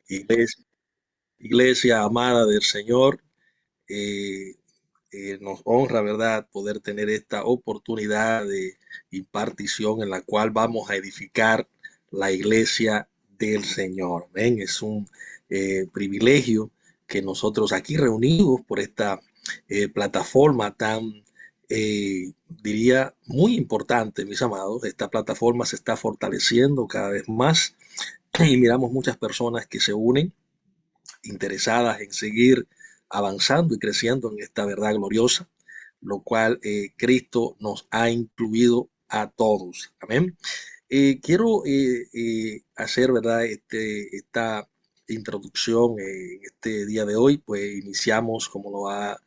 Iglesia, iglesia amada del Señor, eh, nos honra, ¿verdad?, poder tener esta oportunidad de impartición en la cual vamos a edificar la iglesia del Señor. ¿Ven? Es un privilegio que nosotros aquí reunidos por esta plataforma tan, diría, muy importante, mis amados. Esta plataforma se está fortaleciendo cada vez más y miramos muchas personas que se unen interesadas en seguir avanzando y creciendo en esta verdad gloriosa, lo cual Cristo nos ha incluido a todos. Amén. Quiero hacer, ¿verdad?, esta introducción en este día de hoy, pues iniciamos, como lo ha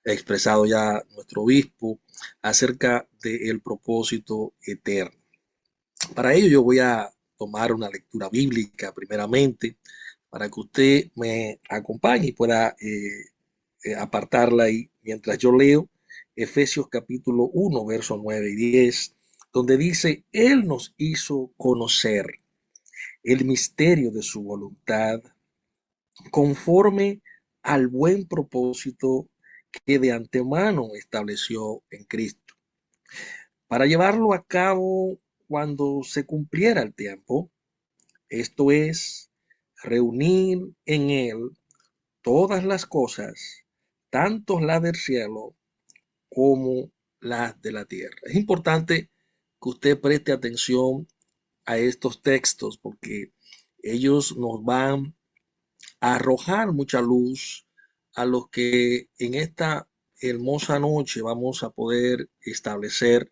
expresado ya nuestro obispo, acerca del propósito eterno. Para ello yo voy a tomar una lectura bíblica primeramente, para que usted me acompañe y pueda apartarla ahí mientras yo leo Efesios capítulo 1, versos 9 y 10, donde dice, Él nos hizo conocer el misterio de su voluntad conforme al buen propósito que de antemano estableció en Cristo, para llevarlo a cabo cuando se cumpliera el tiempo, esto es, reunir en Él todas las cosas, tanto las del cielo como las de la tierra. Es importante que usted preste atención a estos textos porque ellos nos van a arrojar mucha luz a lo que en esta hermosa noche vamos a poder establecer,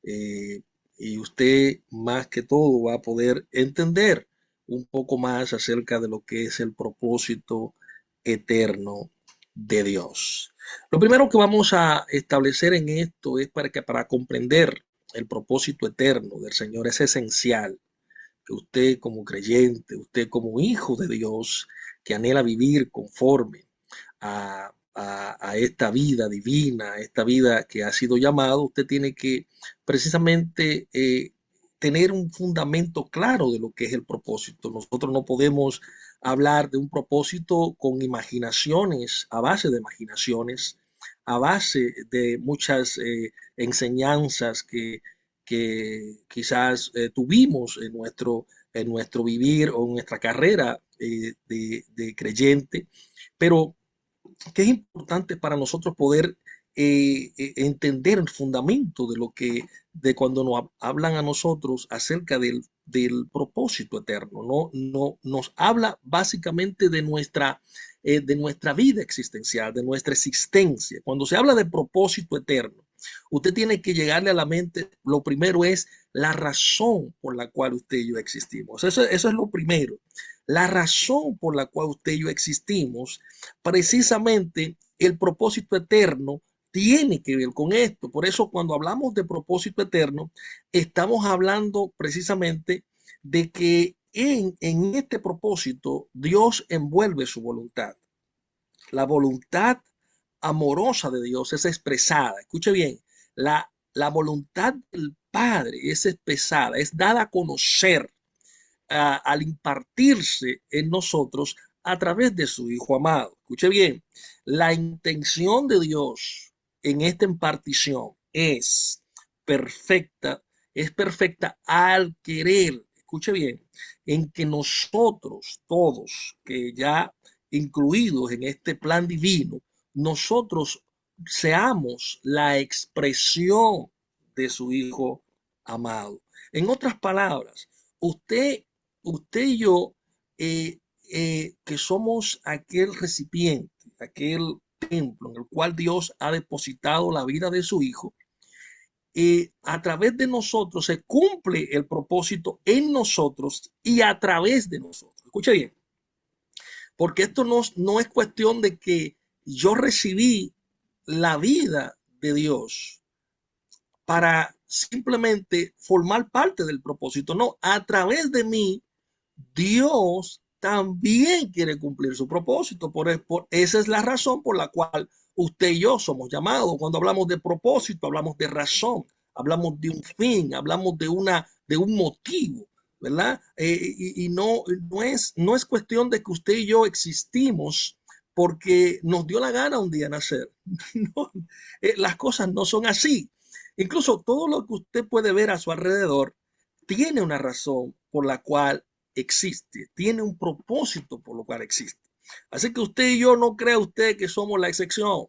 eh, y usted más que todo va a poder entender un poco más acerca de lo que es el propósito eterno de Dios. Lo primero que vamos a establecer en esto es para comprender el propósito eterno del Señor es esencial que usted como creyente, usted como hijo de Dios, que anhela vivir conforme a esta vida divina, a esta vida que ha sido llamado, usted tiene que precisamente tener un fundamento claro de lo que es el propósito. Nosotros no podemos hablar de un propósito con imaginaciones, a base de imaginaciones, a base de muchas enseñanzas que quizás tuvimos en nuestro vivir o en nuestra carrera de creyente, pero que es importante para nosotros poder entender el fundamento de lo que, de cuando nos hablan a nosotros acerca del propósito eterno, nos habla básicamente de nuestra vida existencial, de nuestra existencia. Cuando se habla de propósito eterno, usted tiene que llegarle a la mente, lo primero es la razón por la cual usted y yo existimos. Eso es lo primero. La razón por la cual usted y yo existimos, precisamente el propósito eterno tiene que ver con esto. Por eso cuando hablamos de propósito eterno, estamos hablando precisamente de que en este propósito Dios envuelve su voluntad. La voluntad amorosa de Dios es expresada. Escuche bien, la voluntad del Padre es expresada, es dada a conocer al impartirse en nosotros a través de su Hijo amado. Escuche bien, la intención de Dios en esta impartición perfecta, es perfecta al querer, escuche bien, en que nosotros todos, que ya incluidos en este plan divino, nosotros seamos la expresión de su Hijo amado. En otras palabras, usted usted y yo, que somos aquel recipiente, aquel templo en el cual Dios ha depositado la vida de su Hijo, a través de nosotros se cumple el propósito en nosotros y a través de nosotros. Escucha bien, porque esto no es cuestión de que yo recibí la vida de Dios para simplemente formar parte del propósito. No, a través de mí Dios también quiere cumplir su propósito. Esa es la razón por la cual usted y yo somos llamados. Cuando hablamos de propósito, hablamos de razón, hablamos de un fin, hablamos de un motivo. ¿verdad? Y no es cuestión de que usted y yo existimos porque nos dio la gana un día nacer. No, las cosas no son así. Incluso todo lo que usted puede ver a su alrededor tiene una razón por la cual existe, tiene un propósito por lo cual existe. Así que usted y yo, no crea usted que somos la excepción.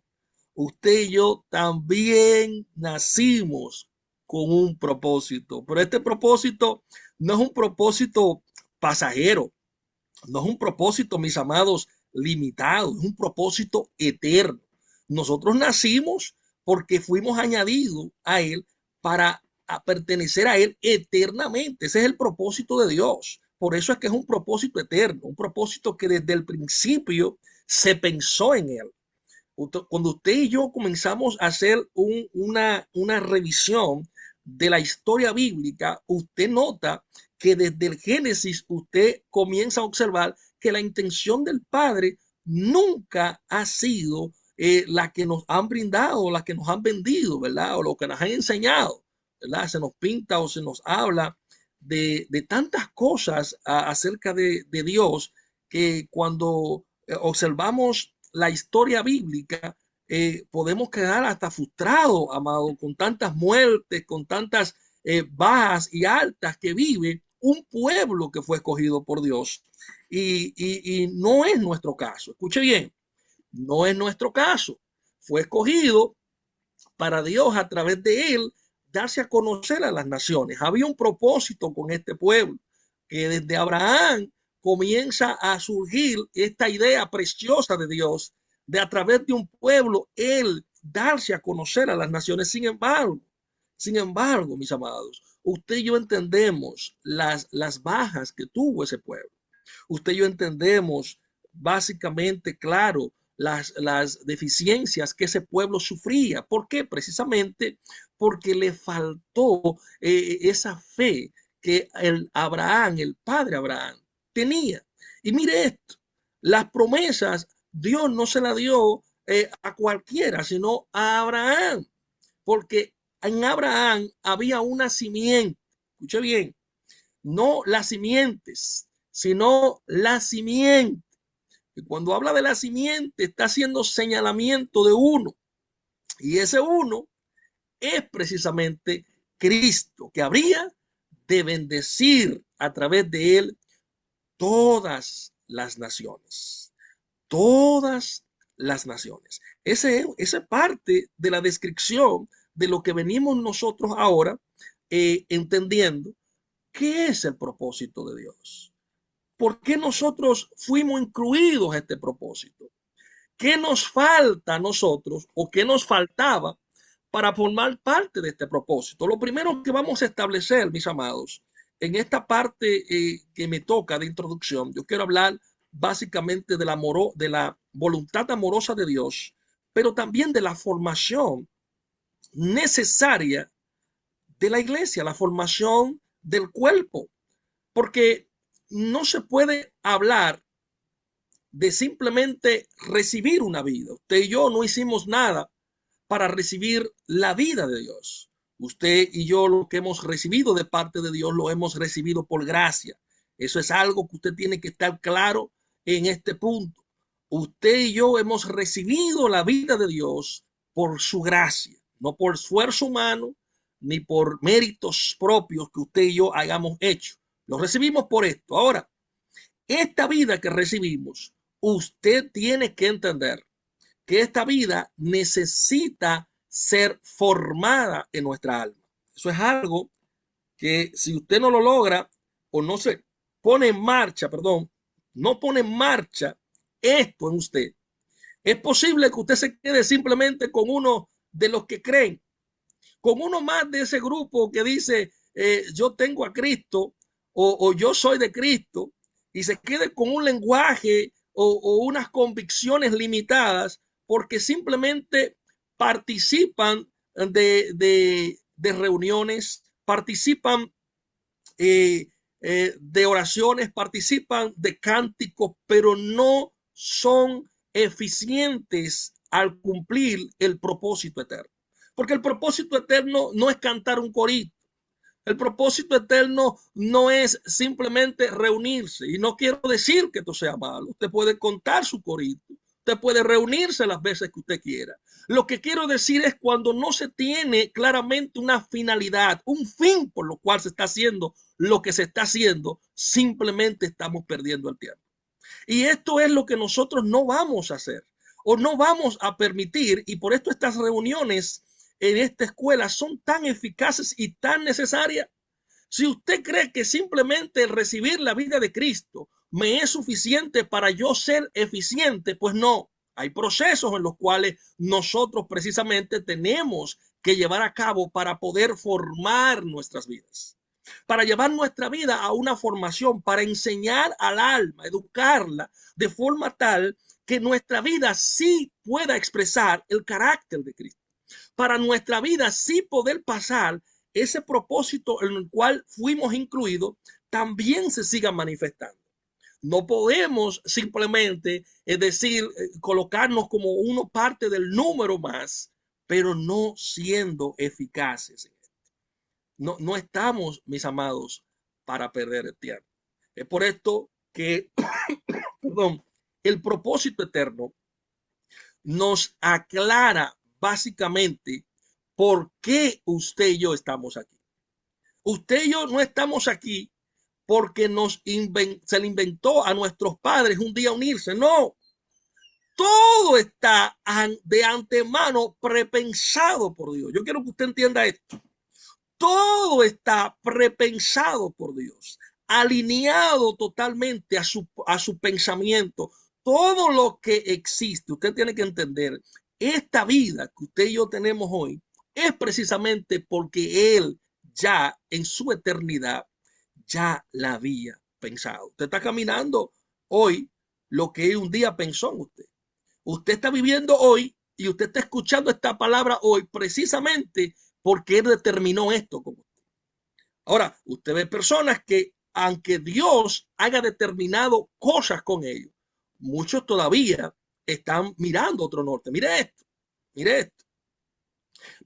Usted y yo también nacimos con un propósito, pero este propósito no es un propósito pasajero, no es un propósito, mis amados, limitado, es un propósito eterno. Nosotros nacimos porque fuimos añadidos a Él para pertenecer a Él eternamente. Ese es el propósito de Dios. Por eso es que es un propósito eterno, un propósito que desde el principio se pensó en Él. Cuando usted y yo comenzamos a hacer una revisión de la historia bíblica, usted nota que desde el Génesis usted comienza a observar que la intención del Padre nunca ha sido la que nos han brindado, la que nos han vendido, ¿verdad? O lo que nos han enseñado, ¿verdad? Se nos pinta o se nos habla de tantas cosas acerca de Dios que cuando observamos la historia bíblica, podemos quedar hasta frustrados, amado, con tantas muertes, con tantas bajas y altas que vive un pueblo que fue escogido por Dios. Y no es nuestro caso. Escuche bien, no es nuestro caso. Fue escogido para Dios a través de él darse a conocer a las naciones. Había un propósito con este pueblo, que desde Abraham comienza a surgir esta idea preciosa de Dios, de a través de un pueblo, él darse a conocer a las naciones. Sin embargo, mis amados, usted y yo entendemos las bajas que tuvo ese pueblo. Usted y yo entendemos básicamente, claro, las deficiencias que ese pueblo sufría. ¿Por qué? Precisamente porque le faltó esa fe que el Abraham, el padre Abraham, tenía. Y mire esto, las promesas Dios no se las dio a cualquiera, sino a Abraham, porque en Abraham había una simiente. Escuche bien, no las simientes, sino la simiente. Y cuando habla de la simiente, está haciendo señalamiento de uno. Y ese uno es precisamente Cristo, que habría de bendecir a través de él todas las naciones. Todas las naciones. Esa parte de la descripción de lo que venimos nosotros ahora entendiendo qué es el propósito de Dios. ¿Por qué nosotros fuimos incluidos a este propósito? ¿Qué nos falta a nosotros o qué nos faltaba para formar parte de este propósito? Lo primero que vamos a establecer, mis amados, en esta parte que me toca de introducción, yo quiero hablar básicamente de la voluntad amorosa de Dios, pero también de la formación necesaria de la iglesia, la formación del cuerpo, porque no se puede hablar de simplemente recibir una vida. Usted y yo no hicimos nada para recibir la vida de Dios. Usted y yo lo que hemos recibido de parte de Dios lo hemos recibido por gracia. Eso es algo que usted tiene que estar claro en este punto. Usted y yo hemos recibido la vida de Dios por su gracia, no por esfuerzo humano ni por méritos propios que usted y yo hayamos hecho. Lo recibimos por esto. Ahora, esta vida que recibimos, usted tiene que entender que esta vida necesita ser formada en nuestra alma. Eso es algo que si usted no lo logra o no se pone en marcha, perdón, no pone en marcha esto en usted, es posible que usted se quede simplemente con uno de los que creen, con uno más de ese grupo que dice yo tengo a Cristo o yo soy de Cristo y se quede con un lenguaje o unas convicciones limitadas porque simplemente participan de reuniones, participan de oraciones, participan de cánticos, pero no son eficientes al cumplir el propósito eterno. Porque el propósito eterno no es cantar un corito. El propósito eterno no es simplemente reunirse. Y no quiero decir que esto sea malo. Usted puede contar su corito. Usted puede reunirse las veces que usted quiera. Lo que quiero decir es cuando no se tiene claramente una finalidad, un fin por lo cual se está haciendo lo que se está haciendo, simplemente estamos perdiendo el tiempo. Y esto es lo que nosotros no vamos a hacer o no vamos a permitir. Y por esto estas reuniones en esta escuela son tan eficaces y tan necesarias. Si usted cree que simplemente el recibir la vida de Cristo me es suficiente para yo ser eficiente, pues no. Hay procesos en los cuales nosotros precisamente tenemos que llevar a cabo para poder formar nuestras vidas, para llevar nuestra vida a una formación, para enseñar al alma, educarla de forma tal que nuestra vida sí pueda expresar el carácter de Cristo, para nuestra vida sí poder pasar ese propósito en el cual fuimos incluidos, también se siga manifestando. No podemos simplemente, es decir, colocarnos como uno parte del número más, pero no siendo eficaces. No estamos, mis amados, para perder el tiempo. Es por esto que, perdón, el propósito eterno nos aclara básicamente por qué usted y yo estamos aquí. Usted y yo no estamos aquí porque se le inventó a nuestros padres un día unirse. No, todo está de antemano prepensado por Dios. Yo quiero que usted entienda esto. Todo está prepensado por Dios, alineado totalmente a su pensamiento. Todo lo que existe, usted tiene que entender, esta vida que usted y yo tenemos hoy es precisamente porque Él ya en su eternidad ya la había pensado. Usted está caminando hoy lo que un día pensó en usted. Usted está viviendo hoy y usted está escuchando esta palabra hoy precisamente porque Él determinó esto como usted. Ahora, usted ve personas que, aunque Dios haya determinado cosas con ellos, muchos todavía están mirando otro norte. Mire esto, mire esto.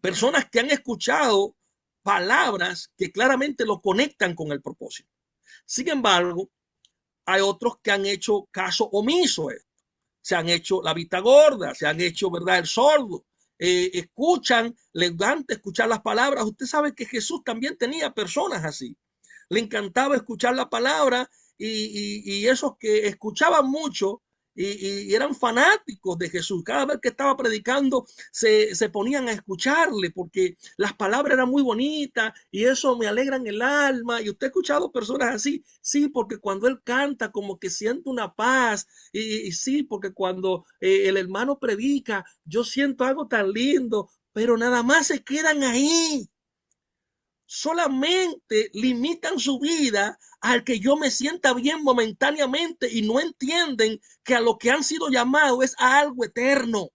Personas que han escuchado palabras que claramente lo conectan con el propósito. Sin embargo, hay otros que han hecho caso omiso a esto. Se han hecho la vista gorda, se han hecho, ¿verdad?, el sordo. Escuchan, les encanta escuchar las palabras. Usted sabe que Jesús también tenía personas así. Le encantaba escuchar la palabra y esos que escuchaban mucho y eran fanáticos de Jesús. Cada vez que estaba predicando se ponían a escucharle porque las palabras eran muy bonitas y eso me alegra en el alma. Y usted ha escuchado personas así, sí, porque cuando él canta como que siente una paz y sí, porque cuando el hermano predica yo siento algo tan lindo, pero nada más se quedan ahí, solamente limitan su vida al que yo me sienta bien momentáneamente y no entienden que a lo que han sido llamados es a algo eterno.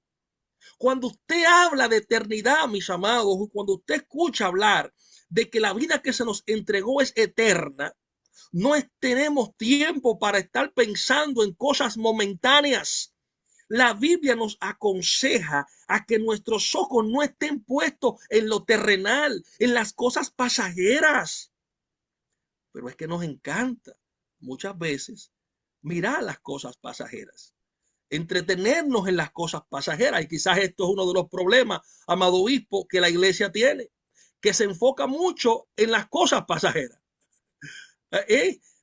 Cuando usted habla de eternidad, mis amados, cuando usted escucha hablar de que la vida que se nos entregó es eterna, no tenemos tiempo para estar pensando en cosas momentáneas. La Biblia nos aconseja a que nuestros ojos no estén puestos en lo terrenal, en las cosas pasajeras. Pero es que nos encanta muchas veces mirar las cosas pasajeras, entretenernos en las cosas pasajeras. Y quizás esto es uno de los problemas, amado obispo, que la iglesia tiene, que se enfoca mucho en las cosas pasajeras.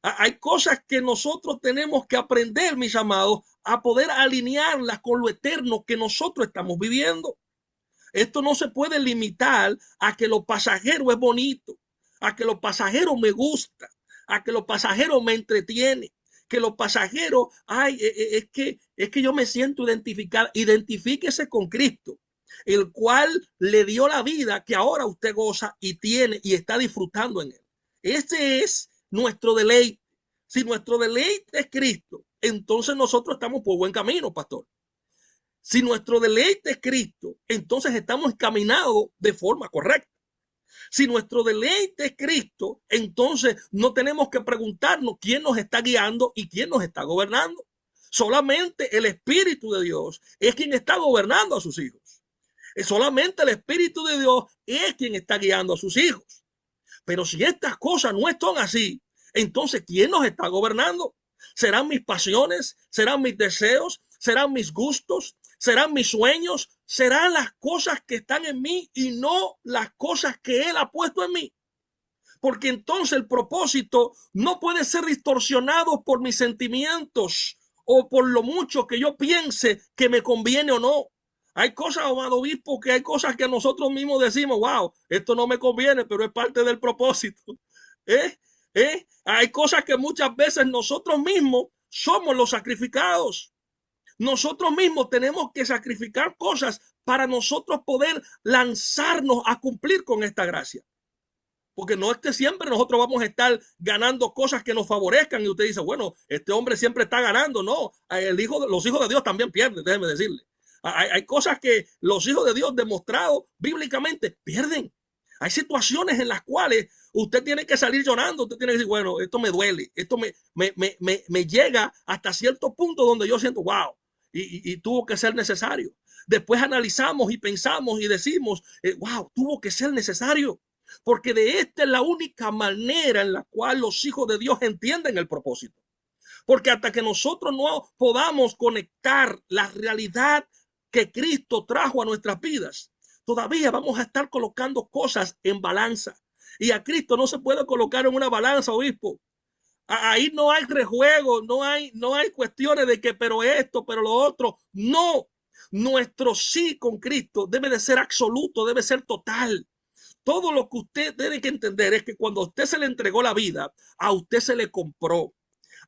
Hay cosas que nosotros tenemos que aprender, mis amados, a poder alinearlas con lo eterno que nosotros estamos viviendo. Esto no se puede limitar a que lo pasajero es bonito, a que lo pasajero me gusta, a que lo pasajero me entretiene, que lo pasajero, ay, es que yo me siento identificado. Identifíquese con Cristo, el cual le dio la vida que ahora usted goza y tiene y está disfrutando en él. Ese es nuestro deleite. Si nuestro deleite es Cristo, entonces nosotros estamos por buen camino, pastor. Si nuestro deleite es Cristo, entonces estamos encaminados de forma correcta. Si nuestro deleite es Cristo, entonces no tenemos que preguntarnos quién nos está guiando y quién nos está gobernando. Solamente el Espíritu de Dios es quien está gobernando a sus hijos. Solamente el Espíritu de Dios es quien está guiando a sus hijos. Pero si estas cosas no están así, entonces ¿quién nos está gobernando? ¿Serán mis pasiones? ¿Serán mis deseos? ¿Serán mis gustos? ¿Serán mis sueños? ¿Serán las cosas que están en mí y no las cosas que Él ha puesto en mí? Porque entonces el propósito no puede ser distorsionado por mis sentimientos o por lo mucho que yo piense que me conviene o no. Hay cosas, amado obispo, que hay cosas que nosotros mismos decimos, wow, esto no me conviene, pero es parte del propósito. ¿Eh? Hay cosas que muchas veces nosotros mismos somos los sacrificados. Nosotros mismos tenemos que sacrificar cosas para nosotros poder lanzarnos a cumplir con esta gracia. Porque no es que siempre nosotros vamos a estar ganando cosas que nos favorezcan y usted dice, bueno, este hombre siempre está ganando. No, los hijos de Dios también pierden, déjeme decirle. Hay cosas que los hijos de Dios demostrados bíblicamente pierden. Hay situaciones en las cuales usted tiene que salir llorando, usted tiene que decir, bueno, esto me duele, esto me llega hasta cierto punto donde yo siento, wow, y tuvo que ser necesario. Después analizamos y pensamos y decimos, wow, tuvo que ser necesario. Porque de esta es la única manera en la cual los hijos de Dios entienden el propósito. Porque hasta que nosotros no podamos conectar la realidad que Cristo trajo a nuestras vidas, todavía vamos a estar colocando cosas en balanza. Y a Cristo no se puede colocar en una balanza, obispo. Ahí no hay rejuego, no hay cuestiones de que, pero esto, pero lo otro. No, nuestro sí con Cristo debe de ser absoluto, debe ser total. Todo lo que usted tiene que entender es que cuando a usted se le entregó la vida, a usted se le compró.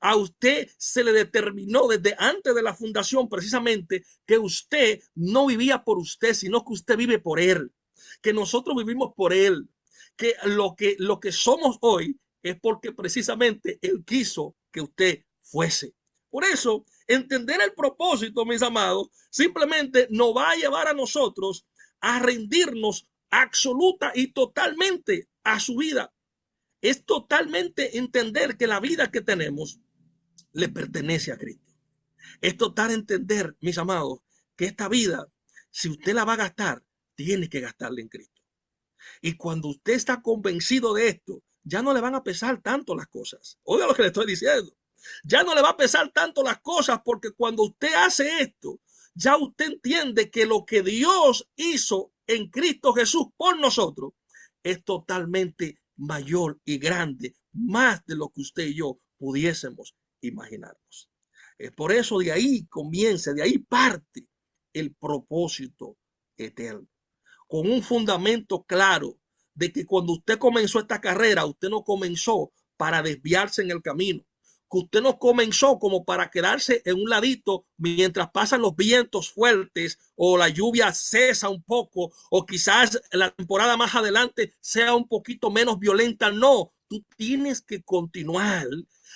A usted se le determinó desde antes de la fundación precisamente que usted no vivía por usted, sino que usted vive por él, que nosotros vivimos por él, que lo que somos hoy es porque precisamente él quiso que usted fuese. Por eso, entender el propósito, mis amados, simplemente nos va a llevar a nosotros a rendirnos absoluta y totalmente a su vida. Es totalmente entender que la vida que tenemos le pertenece a Cristo. Es total entender, mis amados, que esta vida, si usted la va a gastar, tiene que gastarla en Cristo. Y cuando usted está convencido de esto, ya no le van a pesar tanto las cosas. Oiga lo que le estoy diciendo. Ya no le va a pesar tanto las cosas porque cuando usted hace esto, ya usted entiende que lo que Dios hizo en Cristo Jesús por nosotros es totalmente mayor y grande, más de lo que usted y yo pudiésemos imaginarnos. Es por eso de ahí comienza, de ahí parte el propósito eterno, con un fundamento claro de que cuando usted comenzó esta carrera, usted no comenzó para desviarse en el camino, que usted no comenzó como para quedarse en un ladito mientras pasan los vientos fuertes o la lluvia cesa un poco o quizás la temporada más adelante sea un poquito menos violenta. No, tú tienes que continuar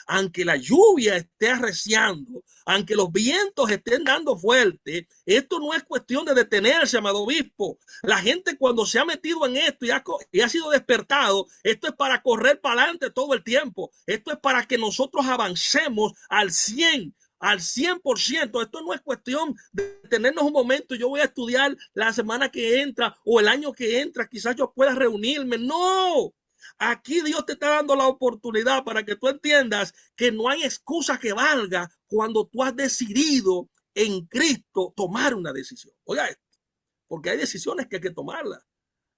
aunque la lluvia esté arreciando, aunque los vientos estén dando fuerte. Esto no es cuestión de detenerse, amado obispo. La gente cuando se ha metido en esto y ha sido despertado, esto es para correr para adelante todo el tiempo. Esto es para que nosotros avancemos al 100%. Esto no es cuestión de tenernos un momento. Yo voy a estudiar la semana que entra o el año que entra. Quizás yo pueda reunirme. No. Aquí Dios te está dando la oportunidad para que tú entiendas que no hay excusa que valga cuando tú has decidido en Cristo tomar una decisión. Oiga esto, porque hay decisiones que hay que tomarlas.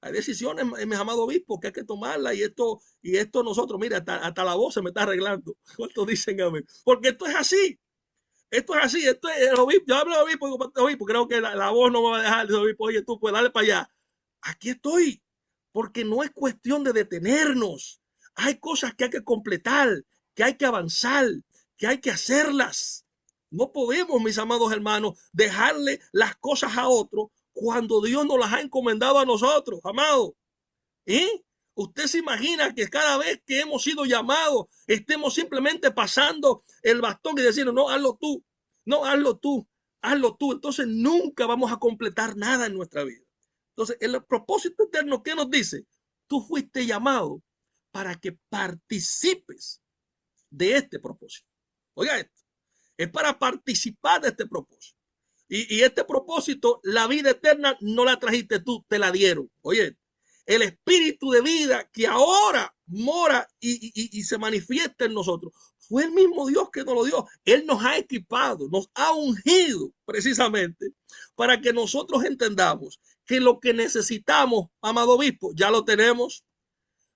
Hay decisiones, mis amados obispos, que hay que tomarlas y esto nosotros, mira, hasta la voz se me está arreglando. ¿Cuántos dicen amén? Porque esto es así. Esto es así, esto es el obispo. Yo hablo de obispo, creo que la voz no me va a dejar. El obispo, oye, tú puedes darle para allá. Aquí estoy, porque no es cuestión de detenernos. Hay cosas que hay que completar, que hay que avanzar, que hay que hacerlas. No podemos, mis amados hermanos, dejarle las cosas a otros cuando Dios nos las ha encomendado a nosotros, amados. ¿Eh? Usted se imagina que cada vez que hemos sido llamados estemos simplemente pasando el bastón y diciendo, no, hazlo tú, no, hazlo tú, hazlo tú. Entonces nunca vamos a completar nada en nuestra vida. Entonces, el propósito eterno, ¿qué nos dice? Tú fuiste llamado para que participes de este propósito. Oiga esto, es para participar de este propósito. Y este propósito, la vida eterna, no la trajiste tú, te la dieron. Oye, el espíritu de vida que ahora mora y se manifiesta en nosotros. Fue el mismo Dios que nos lo dio. Él nos ha equipado, nos ha ungido precisamente para que nosotros entendamos que lo que necesitamos, amado obispo, ya lo tenemos.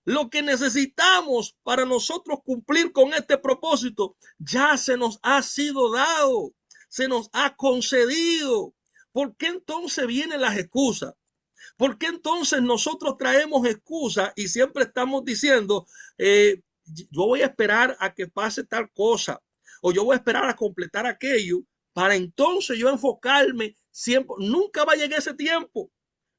Lo que necesitamos para nosotros cumplir con este propósito ya se nos ha sido dado, se nos ha concedido. ¿Por qué entonces vienen las excusas? ¿Por qué entonces nosotros traemos excusas y siempre estamos diciendo, yo voy a esperar a que pase tal cosa o yo voy a esperar a completar aquello para entonces yo enfocarme siempre? Nunca va a llegar ese tiempo.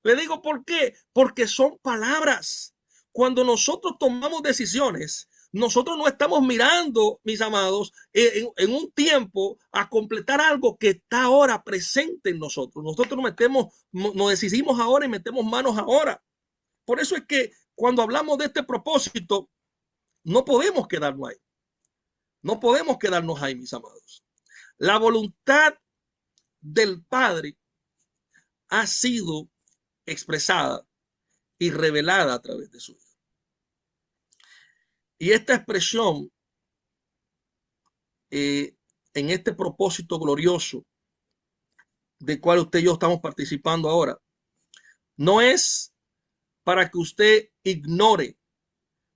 Le digo por qué, porque son palabras. Cuando nosotros tomamos decisiones, nosotros no estamos mirando, mis amados, en un tiempo a completar algo que está ahora presente en nosotros. Nosotros nos decidimos ahora y metemos manos ahora. Por eso es que cuando hablamos de este propósito, no podemos quedarnos ahí. No podemos quedarnos ahí, mis amados. La voluntad del Padre ha sido expresada y revelada a través de su vida. Y esta expresión en este propósito glorioso del cual usted y yo estamos participando ahora, no es para que usted ignore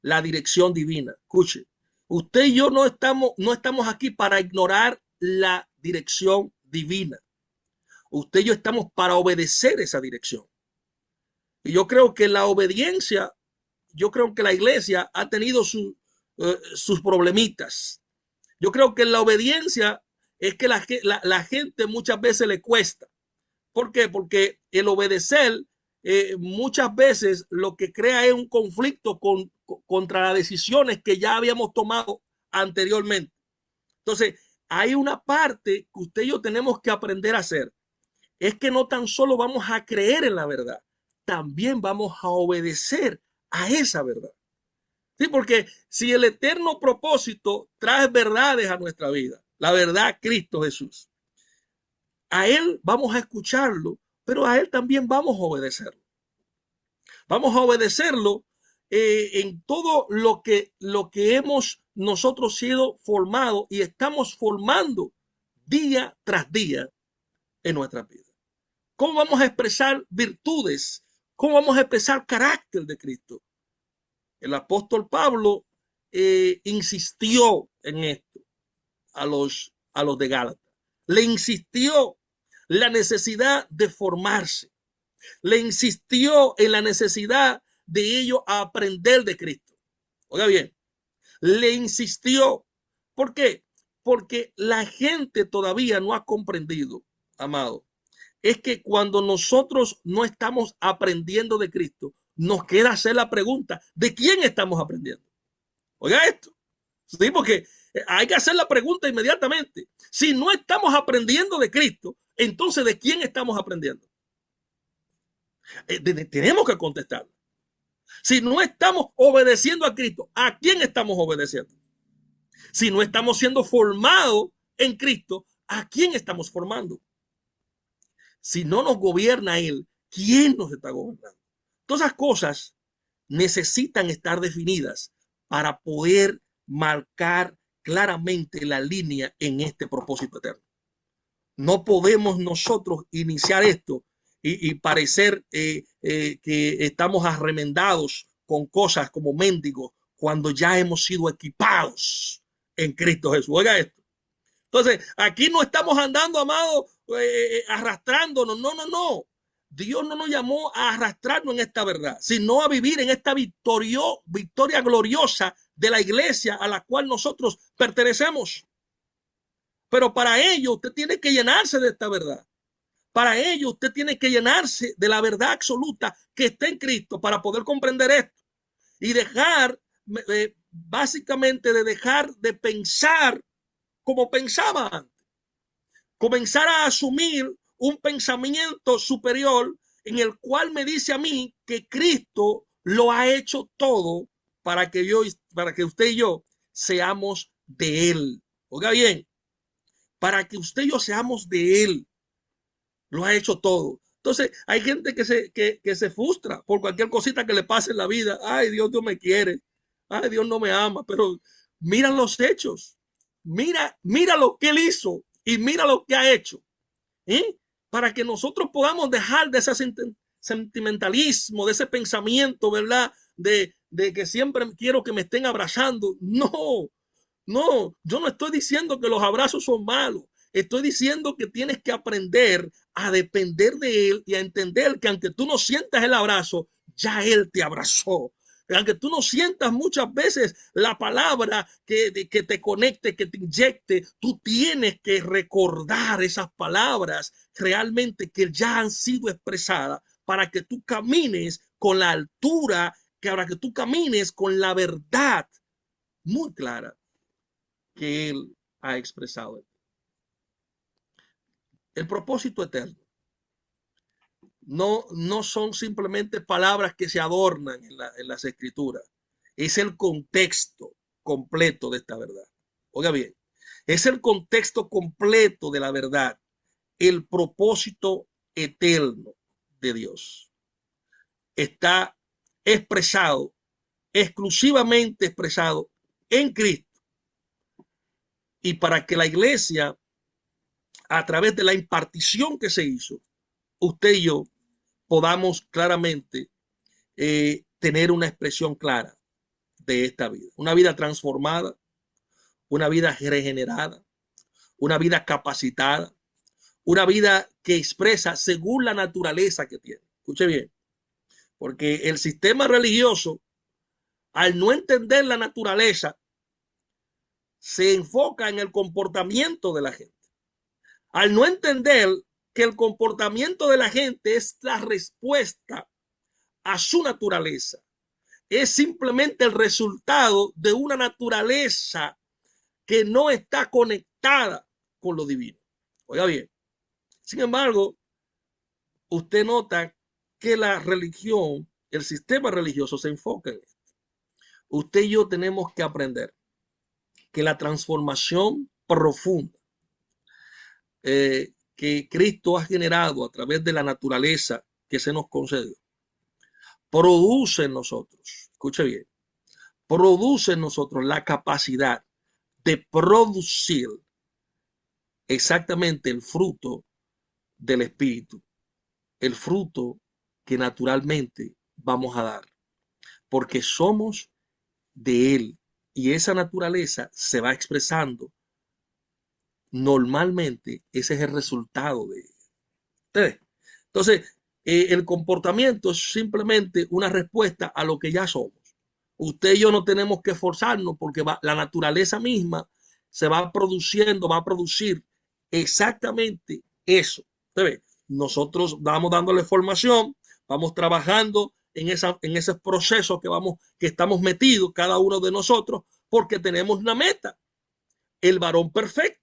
la dirección divina. Escuche, usted y yo no estamos aquí para ignorar la dirección divina. Usted y yo estamos para obedecer esa dirección. Y yo creo que la obediencia, yo creo que la iglesia ha tenido sus problemitas. Yo creo que la obediencia es que la gente muchas veces le cuesta. ¿Por qué? Porque el obedecer muchas veces lo que crea es un conflicto contra las decisiones que ya habíamos tomado anteriormente. Entonces, hay una parte que usted y yo tenemos que aprender a hacer. Es que no tan solo vamos a creer en la verdad, también vamos a obedecer a esa verdad. Sí, porque si el eterno propósito trae verdades a nuestra vida, la verdad Cristo Jesús, a Él vamos a escucharlo, pero a Él también vamos a obedecerlo. Vamos a obedecerlo en todo lo que hemos nosotros sido formados y estamos formando día tras día en nuestra vida. ¿Cómo vamos a expresar virtudes? ¿Cómo vamos a expresar carácter de Cristo? El apóstol Pablo insistió en esto a los de Gálatas. Le insistió la necesidad de formarse. Le insistió en la necesidad de ellos aprender de Cristo. Oiga bien, le insistió. ¿Por qué? Porque la gente todavía no ha comprendido, amado, es que cuando nosotros no estamos aprendiendo de Cristo, nos queda hacer la pregunta, ¿de quién estamos aprendiendo? Oiga esto. Sí, porque hay que hacer la pregunta inmediatamente. Si no estamos aprendiendo de Cristo, entonces ¿de quién estamos aprendiendo? Tenemos que contestar. Si no estamos obedeciendo a Cristo, ¿a quién estamos obedeciendo? Si no estamos siendo formados en Cristo, ¿a quién estamos formando? Si no nos gobierna Él, ¿quién nos está gobernando? Todas esas cosas necesitan estar definidas para poder marcar claramente la línea en este propósito eterno. No podemos nosotros iniciar esto y parecer que estamos arremendados con cosas como mendigos cuando ya hemos sido equipados en Cristo Jesús. Oiga esto. Entonces, aquí no estamos andando, amado, arrastrándonos. No, no, no. Dios no nos llamó a arrastrarnos en esta verdad, sino a vivir en esta victoria gloriosa de la iglesia a la cual nosotros pertenecemos. Pero para ello usted tiene que llenarse de esta verdad. Para ello usted tiene que llenarse de la verdad absoluta que está en Cristo para poder comprender esto y dejar, básicamente, de dejar de pensar como pensaba antes. Comenzar a asumir un pensamiento superior en el cual me dice a mí que Cristo lo ha hecho todo para que usted y yo seamos de Él. Oiga bien, para que usted y yo seamos de Él. Lo ha hecho todo. Entonces, hay gente que se frustra por cualquier cosita que le pase en la vida. Ay, Dios no me quiere. Ay, Dios no me ama. Pero mira los hechos. Mira lo que él hizo y mira lo que ha hecho. ¿Eh? Para que nosotros podamos dejar de ese sentimentalismo, de ese pensamiento, ¿verdad? De que siempre quiero que me estén abrazando. No, no, yo no estoy diciendo que los abrazos son malos. Estoy diciendo que tienes que aprender a depender de él y a entender que aunque tú no sientas el abrazo, ya él te abrazó. Aunque tú no sientas muchas veces la palabra que te conecte, que te inyecte, tú tienes que recordar esas palabras realmente que ya han sido expresadas para que tú camines con la altura, que para que tú camines con la verdad muy clara que él ha expresado. El propósito eterno no son simplemente palabras que se adornan en las escrituras, es el contexto completo de esta verdad. Oiga bien, es el contexto completo de la verdad, el propósito eterno de Dios. Está expresado, exclusivamente expresado en Cristo. Y para que la iglesia, a través de la impartición que se hizo, usted y yo podamos claramente tener una expresión clara de esta vida. Una vida transformada, una vida regenerada, una vida capacitada, una vida que expresa según la naturaleza que tiene. Escuche bien, porque el sistema religioso, al no entender la naturaleza, se enfoca en el comportamiento de la gente. Al no entender que el comportamiento de la gente es la respuesta a su naturaleza, es simplemente el resultado de una naturaleza que no está conectada con lo divino. Oiga bien, sin embargo, usted nota que la religión, el sistema religioso se enfoca en esto. Usted y yo tenemos que aprender que la transformación profunda que Cristo ha generado a través de la naturaleza que se nos concedió, produce en nosotros, escuche bien, produce en nosotros la capacidad de producir exactamente el fruto del Espíritu, el fruto que naturalmente vamos a dar, porque somos de Él y esa naturaleza se va expresando. Normalmente ese es el resultado de ella. Entonces, el comportamiento es simplemente una respuesta a lo que ya somos. Usted y yo no tenemos que esforzarnos porque la naturaleza misma se va produciendo, va a producir exactamente eso. ¿Usted ve? Nosotros vamos dándole formación, vamos trabajando en esos procesos que estamos metidos cada uno de nosotros porque tenemos una meta, el varón perfecto.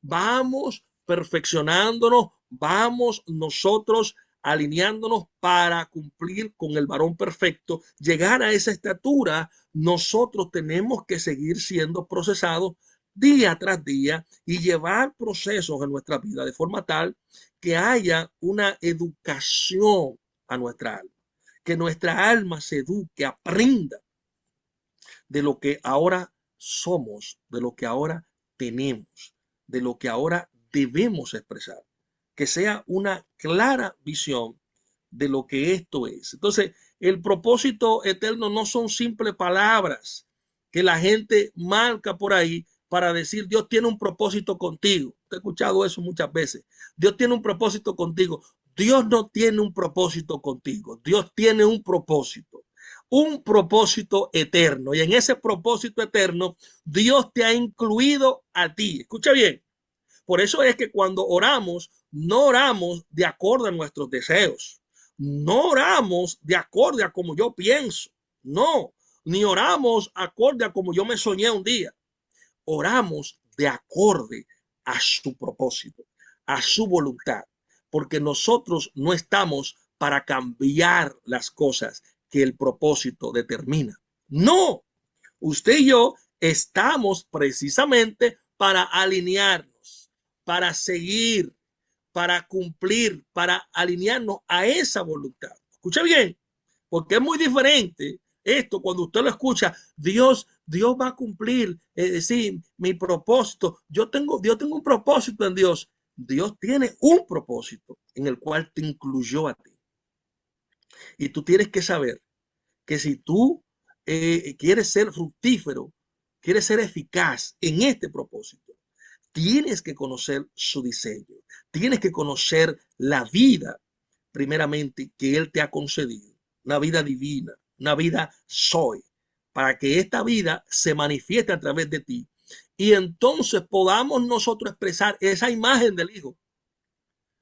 Vamos perfeccionándonos, vamos nosotros alineándonos para cumplir con el varón perfecto, llegar a esa estatura. Nosotros tenemos que seguir siendo procesados día tras día y llevar procesos en nuestra vida de forma tal que haya una educación a nuestra alma, que nuestra alma se eduque, aprenda de lo que ahora somos, de lo que ahora tenemos, de lo que ahora debemos expresar, que sea una clara visión de lo que esto es. Entonces, el propósito eterno no son simples palabras que la gente marca por ahí para decir Dios tiene un propósito contigo. He escuchado eso muchas veces. Dios tiene un propósito contigo. Dios no tiene un propósito contigo. Dios tiene un propósito eterno. Y en ese propósito eterno, Dios te ha incluido a ti. Escucha bien. Por eso es que cuando oramos, no oramos de acuerdo a nuestros deseos. No oramos de acuerdo a como yo pienso. No, ni oramos acorde a como yo me soñé un día. Oramos de acorde a su propósito, a su voluntad, porque nosotros no estamos para cambiar las cosas que el propósito determina. No, usted y yo estamos precisamente para alinearnos, para seguir, para cumplir, para alinearnos a esa voluntad. Escucha bien, porque es muy diferente esto cuando usted lo escucha. Dios va a cumplir, sí, mi propósito. Yo tengo un propósito en Dios. Dios tiene un propósito en el cual te incluyó a ti. Y tú tienes que saber que si tú quieres ser fructífero, quieres ser eficaz en este propósito, tienes que conocer su diseño, tienes que conocer la vida, primeramente, que Él te ha concedido, una vida divina, una vida soy, para que esta vida se manifieste a través de ti y entonces podamos nosotros expresar esa imagen del Hijo.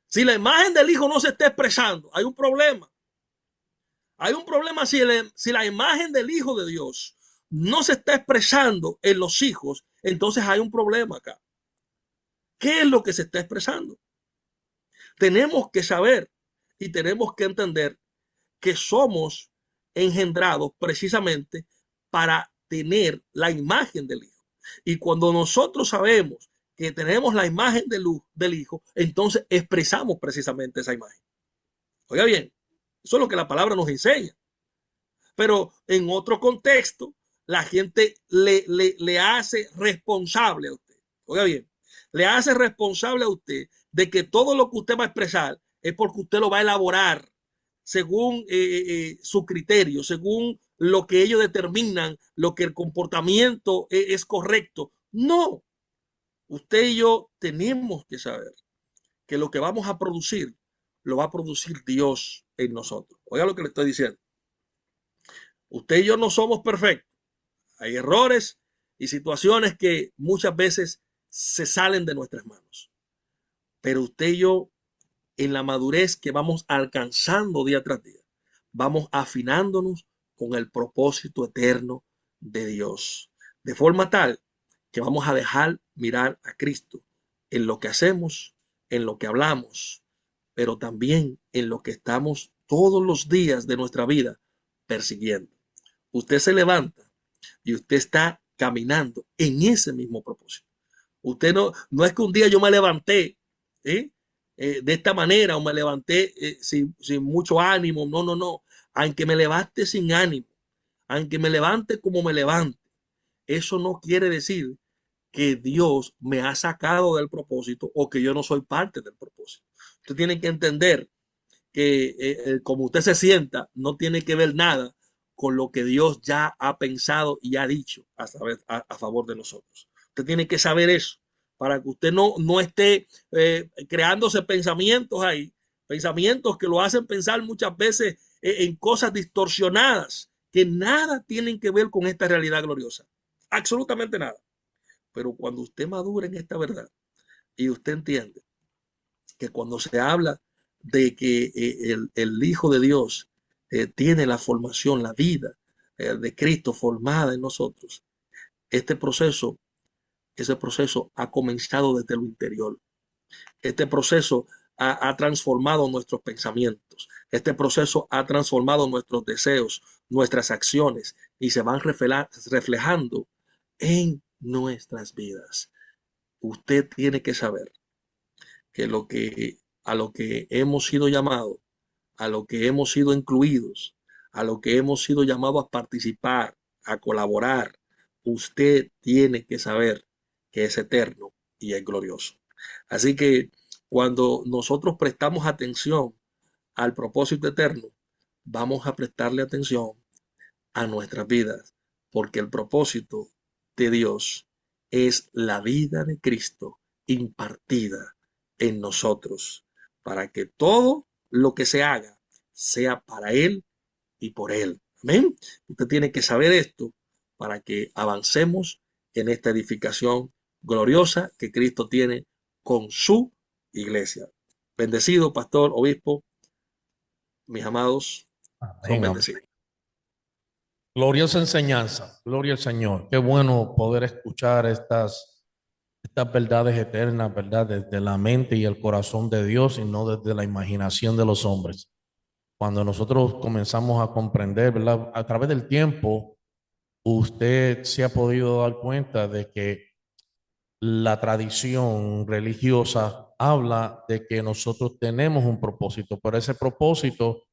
Si la imagen del Hijo no se está expresando, hay un problema. Hay un problema si la imagen del Hijo de Dios no se está expresando en los hijos, entonces hay un problema acá. ¿Qué es lo que se está expresando? Tenemos que saber y tenemos que entender que somos engendrados precisamente para tener la imagen del Hijo. Y cuando nosotros sabemos que tenemos la imagen del Hijo, entonces expresamos precisamente esa imagen. Oiga bien, eso es lo que la palabra nos enseña. Pero en otro contexto, la gente le hace responsable a usted. Oiga bien, le hace responsable a usted de que todo lo que usted va a expresar es porque usted lo va a elaborar según su criterio, según lo que ellos determinan, lo que el comportamiento es correcto. No, usted y yo tenemos que saber que lo que vamos a producir lo va a producir Dios en nosotros. Oiga lo que le estoy diciendo. Usted y yo no somos perfectos. Hay errores y situaciones que muchas veces se salen de nuestras manos. Pero usted y yo, en la madurez que vamos alcanzando día tras día, vamos afinándonos con el propósito eterno de Dios. De forma tal que vamos a dejar mirar a Cristo en lo que hacemos, en lo que hablamos, pero también en lo que estamos todos los días de nuestra vida persiguiendo. Usted se levanta y usted está caminando en ese mismo propósito. Usted no es que un día yo me levanté ¿eh? De esta manera o me levanté sin mucho ánimo. No, no, no. Aunque me levante sin ánimo, aunque me levante como me levante, eso no quiere decir que Dios me ha sacado del propósito o que yo no soy parte del propósito. Usted tiene que entender que como usted se sienta, no tiene que ver nada con lo que Dios ya ha pensado y ha dicho a favor de nosotros. Usted tiene que saber eso para que usted no esté creándose pensamientos ahí, pensamientos que lo hacen pensar muchas veces en cosas distorsionadas que nada tienen que ver con esta realidad gloriosa. Absolutamente nada. Pero cuando usted madura en esta verdad y usted entiende que cuando se habla de que el Hijo de Dios tiene la formación, la vida de Cristo formada en nosotros, este proceso, ese proceso ha comenzado desde lo interior. Este proceso ha transformado nuestros pensamientos. Este proceso ha transformado nuestros deseos, nuestras acciones y se van reflejando en nuestras vidas. Usted tiene que saber que a lo que hemos sido llamados, a lo que hemos sido incluidos, a lo que hemos sido llamados a participar, a colaborar, usted tiene que saber que es eterno y es glorioso. Así que cuando nosotros prestamos atención al propósito eterno, vamos a prestarle atención a nuestras vidas, porque el propósito de Dios es la vida de Cristo impartida en nosotros, para que todo lo que se haga sea para Él y por Él. Amén. Usted tiene que saber esto para que avancemos en esta edificación gloriosa que Cristo tiene con su iglesia. Bendecido, pastor, obispo, mis amados, son Amén. bendecidos. Gloriosa enseñanza, gloria al Señor. Qué bueno poder escuchar estas verdades eternas, ¿verdad? Desde la mente y el corazón de Dios y no desde la imaginación de los hombres. Cuando nosotros comenzamos a comprender, ¿verdad? A través del tiempo, usted se ha podido dar cuenta de que la tradición religiosa habla de que nosotros tenemos un propósito, pero ese propósito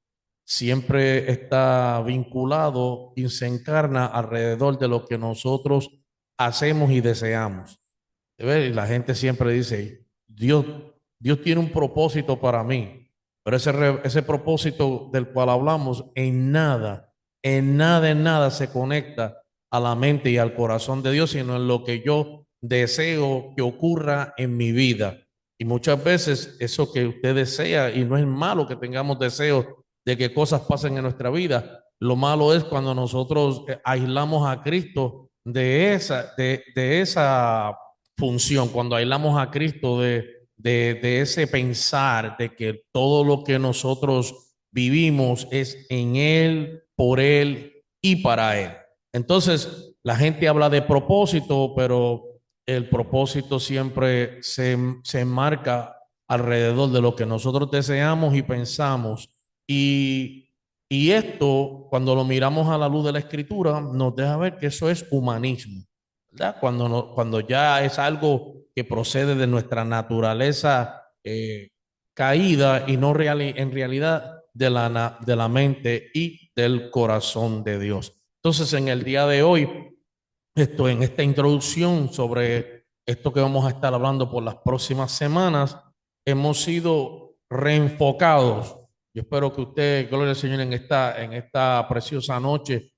siempre está vinculado y se encarna alrededor de lo que nosotros hacemos y deseamos. ¿Ve? Y la gente siempre dice, Dios tiene un propósito para mí, pero ese propósito del cual hablamos en nada se conecta a la mente y al corazón de Dios, sino en lo que yo deseo que ocurra en mi vida. Y muchas veces eso que usted desea, y no es malo que tengamos deseos de que cosas pasen en nuestra vida, lo malo es cuando nosotros aislamos a Cristo de esa función, cuando aislamos a Cristo de ese pensar de que todo lo que nosotros vivimos es en Él, por Él y para Él. Entonces, la gente habla de propósito, pero el propósito siempre se enmarca alrededor de lo que nosotros deseamos y pensamos. Y, y esto, cuando lo miramos a la luz de la Escritura, nos deja ver que eso es humanismo. ¿Verdad? Cuando ya es algo que procede de nuestra naturaleza caída y no en realidad de la mente y del corazón de Dios. Entonces, en el día de hoy, en esta introducción sobre esto que vamos a estar hablando por las próximas semanas, hemos sido reenfocados. Yo espero que usted, gloria al Señor, en esta preciosa noche,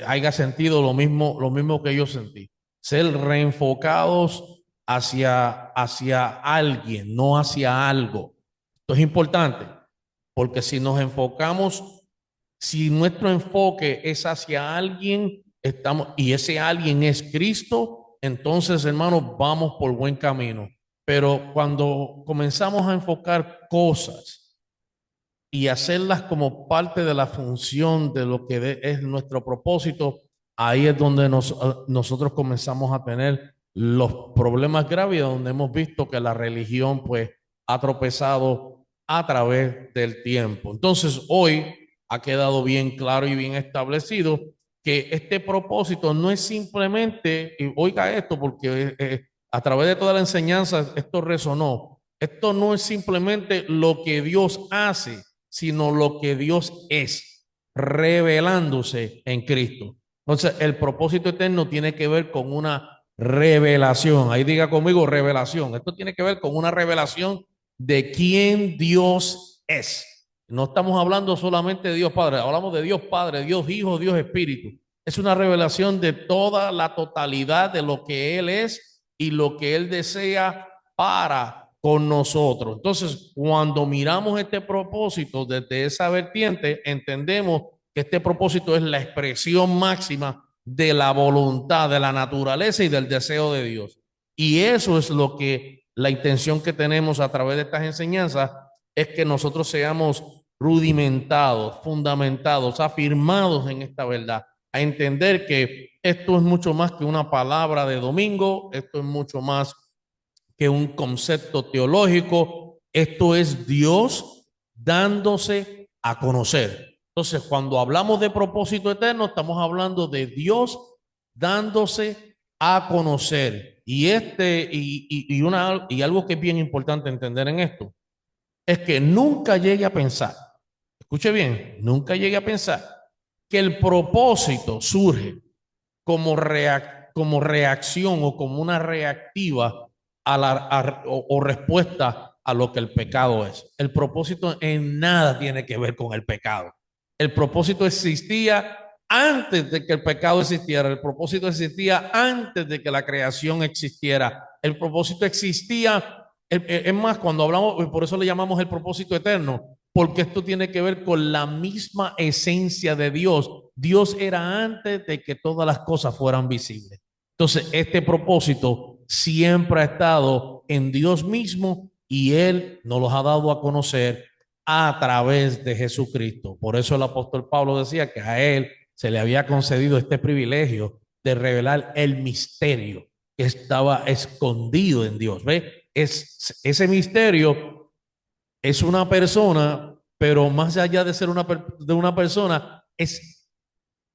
haya sentido lo mismo que yo sentí. Ser reenfocados hacia alguien, no hacia algo. Esto es importante, porque si nos enfocamos, si nuestro enfoque es hacia alguien, y ese alguien es Cristo, entonces, hermanos, vamos por buen camino. Pero cuando comenzamos a enfocar cosas y hacerlas como parte de la función de lo que es nuestro propósito, ahí es donde nosotros comenzamos a tener los problemas graves, donde hemos visto que la religión pues ha tropezado a través del tiempo. Entonces hoy ha quedado bien claro y bien establecido que este propósito no es simplemente, y oiga esto porque a través de toda la enseñanza esto resonó, esto no es simplemente lo que Dios hace, sino lo que Dios es, revelándose en Cristo. Entonces, el propósito eterno tiene que ver con una revelación. Ahí diga conmigo, revelación. Esto tiene que ver con una revelación de quién Dios es. No estamos hablando solamente de Dios Padre, hablamos de Dios Padre, Dios Hijo, Dios Espíritu. Es una revelación de toda la totalidad de lo que Él es y lo que Él desea para con nosotros. Entonces, cuando miramos este propósito desde esa vertiente, entendemos que este propósito es la expresión máxima de la voluntad, de la naturaleza y del deseo de Dios. Y eso es lo que la intención que tenemos a través de estas enseñanzas es que nosotros seamos rudimentados, fundamentados, afirmados en esta verdad, a entender que esto es mucho más que una palabra de domingo, esto es mucho más que un concepto teológico, esto es Dios dándose a conocer. Entonces, cuando hablamos de propósito eterno, estamos hablando de Dios dándose a conocer. Y algo que es bien importante entender en esto es que nunca llegue a pensar, escuche bien, nunca llegue a pensar que el propósito surge como reacción o como una reactiva o respuesta a lo que el pecado es. El propósito en nada tiene que ver con el pecado. El propósito existía antes de que el pecado existiera. El propósito existía antes de que la creación existiera. El propósito existía. Es más, cuando hablamos, por eso le llamamos el propósito eterno, porque esto tiene que ver con la misma esencia de Dios. Dios era antes de que todas las cosas fueran visibles. Entonces, este propósito siempre ha estado en Dios mismo y Él nos los ha dado a conocer a través de Jesucristo. Por eso el apóstol Pablo decía que a Él se le había concedido este privilegio de revelar el misterio que estaba escondido en Dios. ¿Ve? Ese misterio es una persona, pero más allá de ser de una persona, es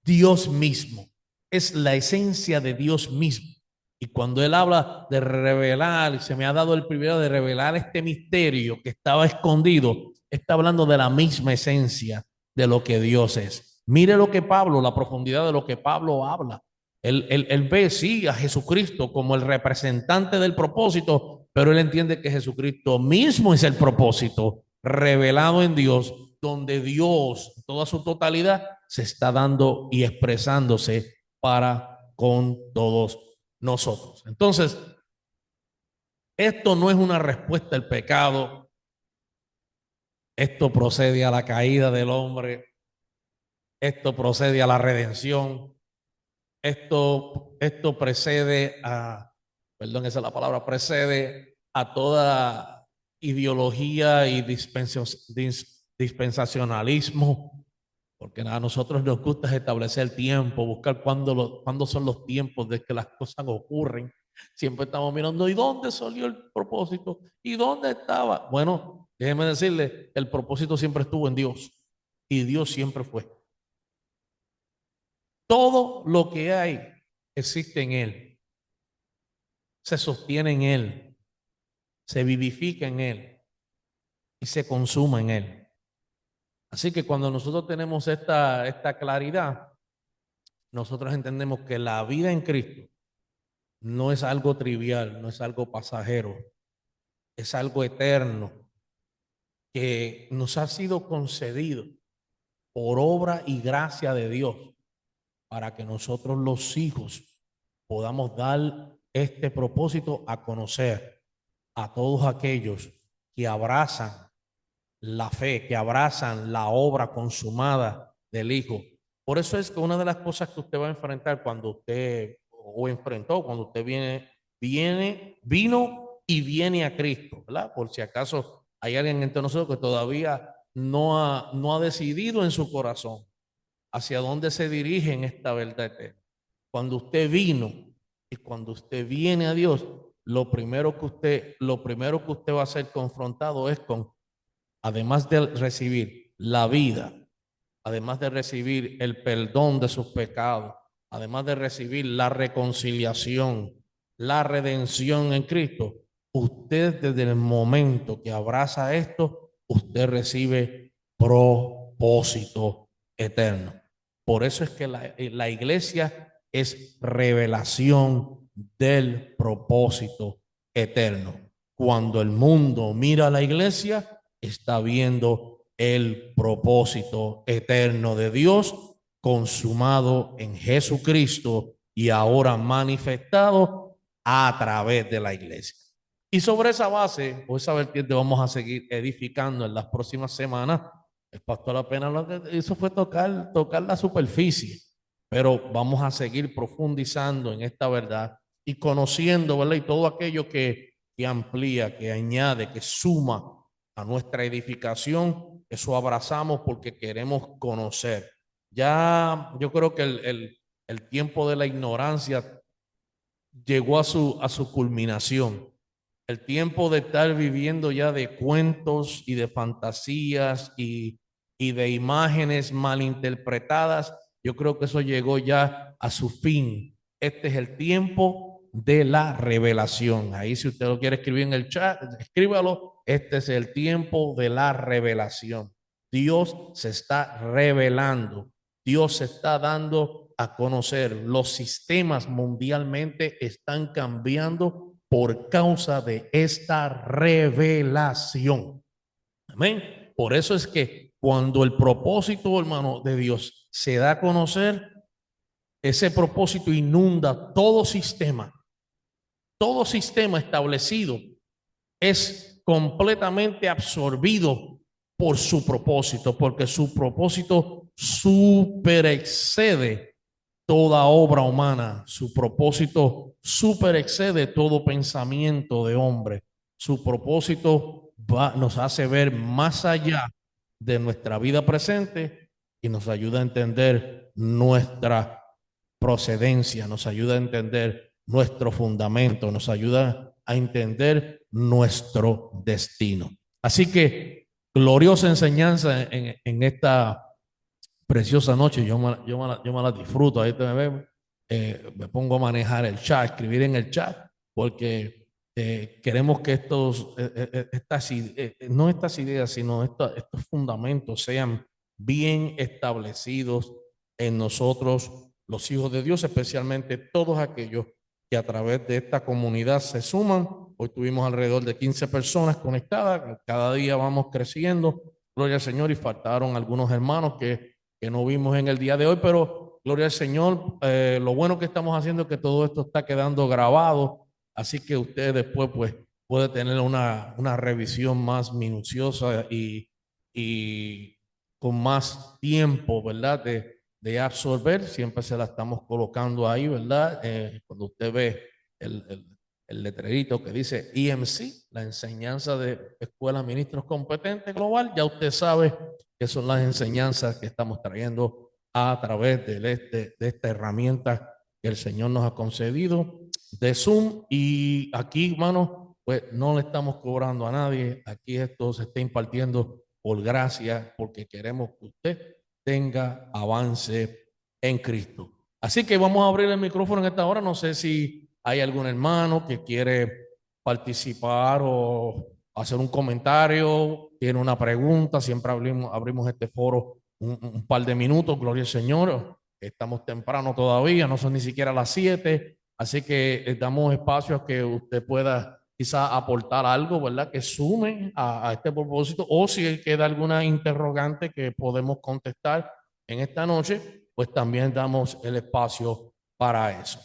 Dios mismo, es la esencia de Dios mismo. Y cuando él habla de revelar, se me ha dado el privilegio de revelar este misterio que estaba escondido, está hablando de la misma esencia de lo que Dios es. Mire lo que Pablo, la profundidad de lo que Pablo habla. Él ve, sí, a Jesucristo como el representante del propósito, pero él entiende que Jesucristo mismo es el propósito revelado en Dios, donde Dios, toda su totalidad, se está dando y expresándose para con todos nosotros. Entonces, esto no es una respuesta al pecado, esto procede a la caída del hombre, esto procede a la redención, esto precede a, perdón, esa es la palabra, precede a toda ideología y dispensacionalismo, porque a nosotros nos gusta establecer el tiempo, buscar cuándo son los tiempos de que las cosas ocurren. Siempre estamos mirando, ¿y dónde salió el propósito? ¿Y dónde estaba? Bueno, déjeme decirle, el propósito siempre estuvo en Dios y Dios siempre fue. Todo lo que hay existe en Él, se sostiene en Él, se vivifica en Él y se consuma en Él. Así que cuando nosotros tenemos esta claridad, nosotros entendemos que la vida en Cristo no es algo trivial, no es algo pasajero, es algo eterno que nos ha sido concedido por obra y gracia de Dios para que nosotros los hijos podamos dar este propósito a conocer a todos aquellos que abrazan la fe, que abrazan la obra consumada del Hijo. Por eso es que una de las cosas que usted va a enfrentar cuando usted, o enfrentó, cuando usted vino y viene a Cristo, ¿verdad? Por si acaso hay alguien entre nosotros que todavía no ha decidido en su corazón hacia dónde se dirige en esta verdad eterna. Cuando usted vino y cuando usted viene a Dios, lo primero que usted va a ser confrontado es con, además de recibir la vida, además de recibir el perdón de sus pecados, además de recibir la reconciliación, la redención en Cristo, usted desde el momento que abraza esto, usted recibe propósito eterno. Por eso es que la iglesia es revelación del propósito eterno. Cuando el mundo mira a la iglesia, está viendo el propósito eterno de Dios consumado en Jesucristo y ahora manifestado a través de la iglesia. Y sobre esa base o esa vertiente vamos a seguir edificando en las próximas semanas. El pastor apenas lo que hizo fue tocar la superficie, pero vamos a seguir profundizando en esta verdad y conociendo, ¿verdad? Y todo aquello que amplía, que añade, que suma a nuestra edificación, eso abrazamos porque queremos conocer. Ya yo creo que el tiempo de la ignorancia llegó a su culminación. El tiempo de estar viviendo ya de cuentos y de fantasías y de imágenes malinterpretadas, yo creo que eso llegó ya a su fin. Este es el tiempo de la revelación. Ahí si usted lo quiere escribir en el chat, escríbalo. Este es el tiempo de la revelación. Dios se está revelando. Dios se está dando a conocer. Los sistemas mundialmente están cambiando por causa de esta revelación. Amén. Por eso es que cuando el propósito, hermano, de Dios se da a conocer, ese propósito inunda todo sistema establecido es completamente absorbido por su propósito, porque su propósito super excede toda obra humana, su propósito super excede todo pensamiento de hombre, su propósito nos hace ver más allá de nuestra vida presente y nos ayuda a entender nuestra procedencia, nos ayuda a entender nuestro fundamento, nos ayuda a entender nuestro destino. Así que gloriosa enseñanza en esta preciosa noche, yo me la disfruto, ahí te vemos. me pongo a manejar el chat, escribir en el chat, porque queremos que no estas ideas, sino estos fundamentos sean bien establecidos en nosotros, los hijos de Dios, especialmente todos aquellos que a través de esta comunidad se suman. Hoy tuvimos alrededor de 15 personas conectadas, cada día vamos creciendo, gloria al Señor, y faltaron algunos hermanos que no vimos en el día de hoy, pero gloria al Señor, lo bueno que estamos haciendo es que todo esto está quedando grabado, así que usted después pues puede tener una revisión más minuciosa y con más tiempo, ¿verdad? De absorber, siempre se la estamos colocando ahí, ¿verdad? Cuando usted ve el, el, el letrerito que dice EMC, la enseñanza de Escuela Ministros Competentes Global, ya usted sabe que son las enseñanzas que estamos trayendo a través de esta herramienta que el Señor nos ha concedido de Zoom. Y aquí, hermano, pues no le estamos cobrando a nadie. Aquí esto se está impartiendo por gracia, porque queremos que usted tenga avance en Cristo. Así que vamos a abrir el micrófono en esta hora. No sé si hay algún hermano que quiere participar o hacer un comentario, tiene una pregunta. Siempre abrimos este foro un par de minutos, gloria al Señor. Estamos temprano todavía, no son ni siquiera las 7, así que damos espacio a que usted pueda quizá aportar algo, ¿verdad? Que sume a este propósito, o si queda alguna interrogante que podemos contestar en esta noche, pues también damos el espacio para eso.